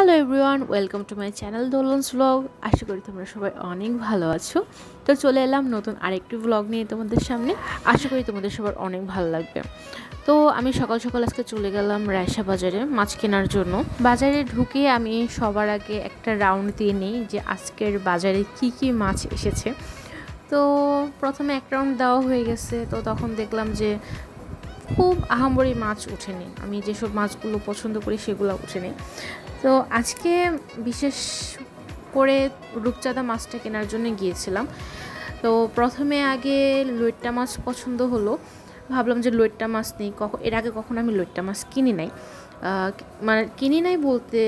Hello everyone, welcome to my channel Dolon's blog. আশা করি তোমরা সবাই অনেক ভালো আছো। তো চলে এলাম নতুন আরেকটি ব্লগ নিয়ে তোমাদের সামনে। আশা করি তোমাদের সবার অনেক ভালো লাগবে। তো আমি সকাল সকাল আজকে চলে গেলাম রায়সা বাজারে মাছ কেনার জন্য। বাজারে ঢুকে আমি সবার আগে একটা রাউন্ড দিয়ে নিই যে আজকের বাজারে কি কি মাছ এসেছে। তো প্রথমে এক রাউন্ড দেওয়া হয়ে গেছে। তো তখন দেখলাম যে খুব আহামরি মাছ ওঠেনি। আমি যেসব মাছগুলো পছন্দ করি সেগুলো ওঠেনি। তো আজকে বিশেষ করে রূপচাঁদা মাছটা কেনার জন্য গিয়েছিলাম। তো প্রথমে আগে লইট্টা মাছ পছন্দ হলো, ভাবলাম যে লইট্টা মাছ নেই। এর আগে কখনো আমি লইট্টা মাছ কিনি নাই, মানে কিনি নাই বলতে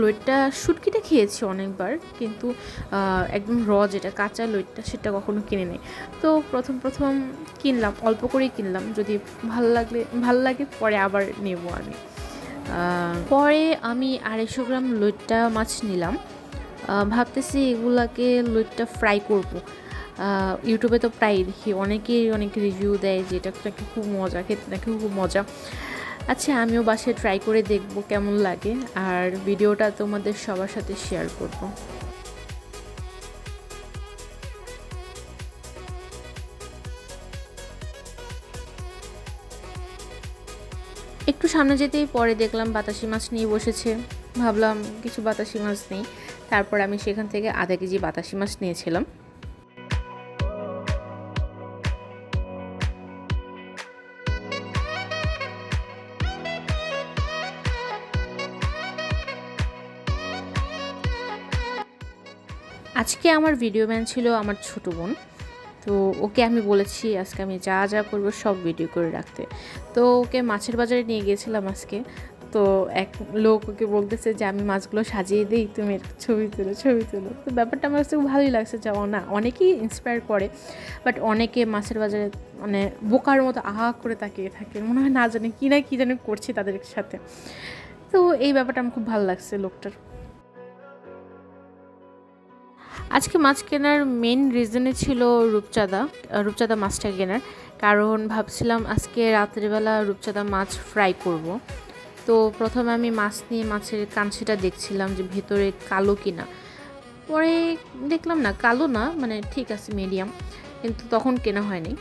লইট্টা শুটকিটা খেয়েছি অনেকবার, কিন্তু একদম যেটা কাঁচা লইট্টা সেটা কখনো কিনে নেই। তো প্রথম কিনলাম, অল্প করেই কিনলাম, যদি ভাল লাগে পরে আবার নেব আমি। পরে আমি 250 গ্রাম লইট্টা মাছ নিলাম। ভাবতেছি এগুলাকে লইট্টা ফ্রাই করব। ইউটিউবে তো প্রায় দেখি অনেকেই অনেক রিভিউ দেয় যে এটা নাকি খুব মজা, খেতে নাকি খুব মজা। আচ্ছা, আমিও বাসায় ট্রাই করে দেখব কেমন লাগে, আর ভিডিওটা তোমাদের সবার সাথে শেয়ার করব। একটু সামনে যেতেই পরে দেখলাম বাতাসি মাছ নিয়ে বসেছে। ভাবলাম কিছু বাতাসি মাছ নেই, তারপর আমি সেখান থেকে আধা কেজি বাতাসি মাছ নিয়েছিলাম। আজকে আমার ভিডিও ম্যান ছিল আমার ছোটো বোন। তো ওকে আমি বলেছি আজকে আমি যা যা করবো সব ভিডিও করে রাখতে। তো ওকে মাছের বাজারে নিয়ে গিয়েছিলাম আজকে। তো এক লোক ওকে বলতেছে যে আমি মাছগুলো সাজিয়ে দিই, তুমি ছবি তুলো। তো ব্যাপারটা আমার কাছে খুব ভালোই লাগছে যে না, অনেকেই ইন্সপায়ার করে, বাট অনেকে মাছের বাজারে মানে বোকার মতো আহা করে তাকিয়ে থাকে, মনে হয় না জানে কি জানে করছে তাদের সাথে। তো এই ব্যাপারটা আমার খুব ভালো লাগছে লোকটার। আজকে মাছ কেনার মেন রিজনে ছিল রূপচাঁদা মাছটা কেনার কারণ ভাবছিলাম আজকে রাত্রিবেলা রূপচাঁদা মাছ ফ্রাই করব। তো প্রথমে আমি মাছ নিয়ে মাছের কাঞ্চিটা দেখছিলাম যে ভেতরে কালো কিনা। পরে দেখলাম না, কালো না, মানে ঠিক আছে মিডিয়াম, কিন্তু তখন কেনা হয়নি।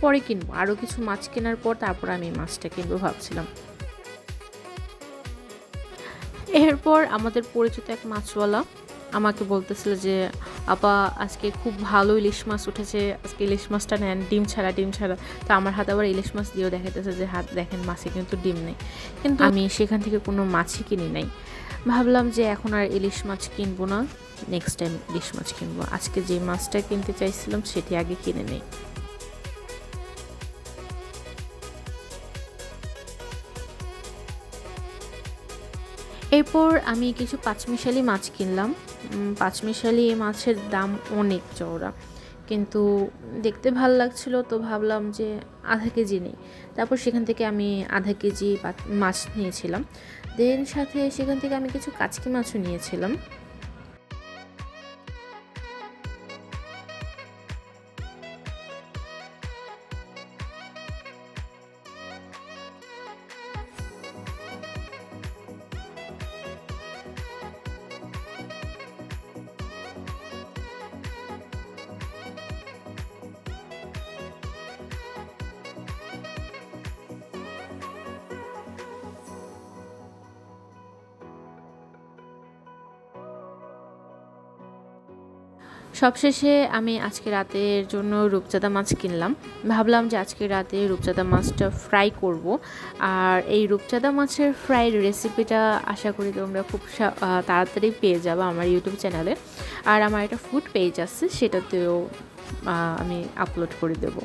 পরে কিনবো, আরও কিছু মাছ কেনার পর তারপর আমি মাছটা কিনবো ভাবছিলাম। এরপর আমাদের পরিচিত এক মাছওয়ালা আমাকে বলতেছিল যে আপা আজকে খুব ভালো ইলিশ মাছ উঠেছে, আজকে ইলিশ মাছটা নেন, ডিম ছাড়া। তো আমার হাতে আবার ইলিশ মাছ দিয়েও দেখাইতেছে যে হাত দেখেন মাছে কিন্তু ডিম নেই, কিন্তু আমি সেখান থেকে কোনো মাছই কিনি নাই। ভাবলাম যে এখন আর ইলিশ মাছ কিনবো না, নেক্সট টাইম ইলিশ মাছ কিনবো। আজকে যে মাছটা কিনতে চাইছিলাম সেটি আগে কিনে নেই। এরপর আমি কিছু পাঁচমিশালি মাছ কিনলাম। পাঁচমিশালি এই মাছের দাম অনেক চওড়া, কিন্তু দেখতে ভাল লাগছিল, তো ভাবলাম যে আধা কেজি নেই। তারপর সেখান থেকে আমি আধা কেজি মাছ নিয়েছিলাম। দেন সাথে সেখান থেকে আমি কিছু কাচকি মাছও নিয়েছিলাম। সবশেষে আমি আজকে রাতের জন্য রূপচাঁদা মাছ কিনলাম। ভাবলাম যে আজকে রাতে রূপচাঁদা মাছটা ফ্রাই করব। আর এই রূপচাঁদা মাছের ফ্রাইড রেসিপিটা আশা করি তোমরা খুব তাড়াতাড়ি পেয়ে যাবে আমার ইউটিউব চ্যানেলে। আর আমার একটা ফুড পেজ আছে, সেটাতেও আমি আপলোড করে দেবো।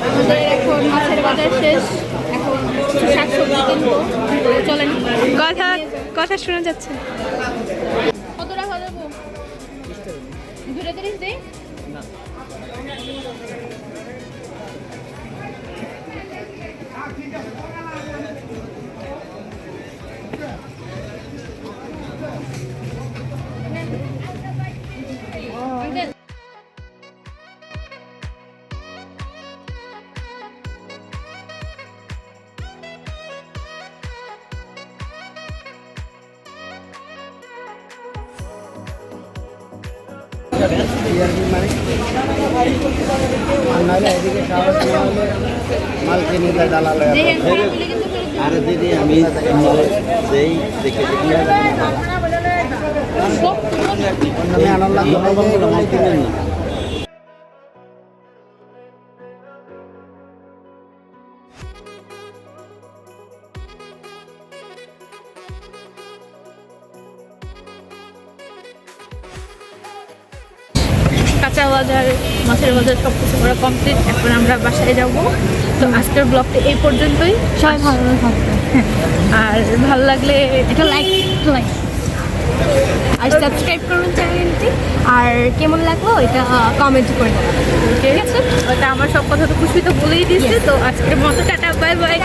আমাদের এখন মাছের বাজার শেষ, এখন শাকসবজি কিনবো। চলেন, কথা কথা শোনা যাচ্ছে। কত টাকা দেবো? 2.30 দেই। টিআরপি মানে আর নাহলে এদিকে সাহস না হলে মাল কিনে দেয় দালাল আরে দিদি আমি সেই দেখে দেখি অন্য আনার লাগবে মাল কিনে নি কাঁচা বাজার, মাছের বাজার সব কিছু করা কমপ্লিট। এখন আমরা বাসায় যাব। তো আজকের ব্লগটা এই পর্যন্তই। সবাই ভালো থাকবে। আর ভালো লাগলে এটা লাইক আর সাবস্ক্রাইব করুন চ্যানেলটি। আর কেমন লাগলো এটা কমেন্ট করে দেবেন। ঠিক আছে, ওটা আমার সব কথা তো খুশি তো বলেই দিচ্ছে। তো আজকের মতো টাটা, বাই বাই।